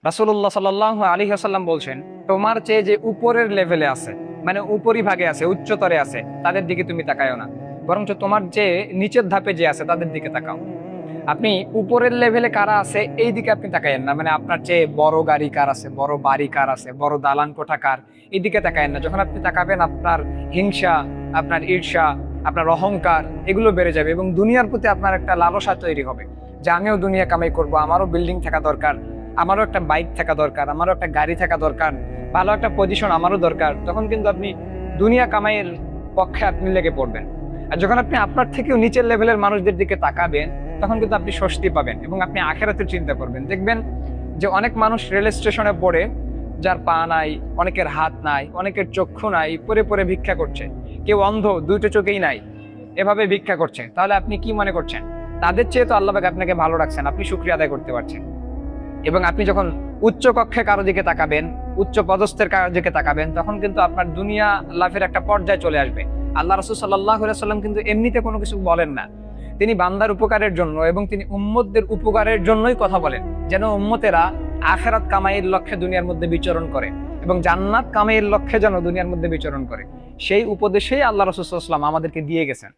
রাসূলুল্লাহ সাল্লাল্লাহু আলাইহি ওয়াসাল্লাম বলছেন, তোমার চেয়ে যে উপরের লেভেলে আছে, মানে উপরিভাগে আছে, উচ্চতরে আছে, তাদের দিকে তুমি তাকায়ও না, বরঞ্চ তোমার যে নিচের ধাপে যে আছে তাদের দিকে তাকাও। আপনি উপরের লেভেলে কারা আছে এই দিকে আপনি তাকায়েন না, মানে আপনার চেয়ে বড় গাড়ি কার আছে, বড় বাড়ি কার আছে, বড় দালান কোঠা কার, এই দিকে তাকায়েন না। যখন আপনি তাকাবেন, আপনার হিংসা, আপনার ঈর্ষা, আপনার অহংকার এগুলো বেড়ে যাবে এবং দুনিয়ার প্রতি আপনার একটা লালসা তৈরি হবে যে আমিও দুনিয়া কামাই করব, আমারও বিল্ডিং থাকা দরকার, আমারও একটা বাইক থাকা দরকার, আমারও একটা গাড়ি থাকা দরকার, ভালো একটা পজিশন আমারও দরকার। তখন কিন্তু আপনি দুনিয়া কামাইয়ের পক্ষে আপনি লেগে পড়বেন। আর যখন আপনি আপনার থেকেও নিচের লেভেলের মানুষদের দিকে তাকাবেন, তখন কিন্তু আপনি স্বস্তি পাবেন এবং আপনি আখেরাতের চিন্তা করবেন। দেখবেন যে অনেক মানুষ রেল স্টেশনে পড়ে, যার পা নাই, অনেকের হাত নাই, অনেকের চক্ষু নাই, পরে পরে ভিক্ষা করছে, কেউ অন্ধ, দুইটো চোখেই নাই, এভাবে ভিক্ষা করছে। তাহলে আপনি কি মনে করছেন? তাদের চেয়ে তো আল্লাহ পাক আপনাকে ভালো রাখছেন, আপনি শুকরিয়া আদায় করতে পারছেন। এবং আপনি যখন উচ্চ কক্ষে কারো দিকে তাকাবেন, উচ্চ পদস্থের কারো দিকে তাকাবেন, তখন কিন্তু আপনার দুনিয়া লাভের একটা পর্যায়ে চলে আসবে। আল্লাহ রাসূল সাল্লাল্লাহু আলাইহি ওয়াসাল্লাম কিন্তু এমনিতে কোনো কিছু বলেন না, তিনি বান্দার উপকারের জন্য এবং তিনি উম্মতদের উপকারের জন্যই কথা বলেন, যেন উম্মতেরা আখিরাত কামাইয়ের লক্ষ্যে দুনিয়ার মধ্যে বিচরণ করে এবং জান্নাত কামাইয়ের লক্ষ্যে যেন দুনিয়ার মধ্যে বিচরণ করে। সেই উপদেশেই আল্লাহ রাসূল সাল্লাল্লাহু আলাইহি ওয়াসাল্লাম আমাদেরকে দিয়ে গেছেন।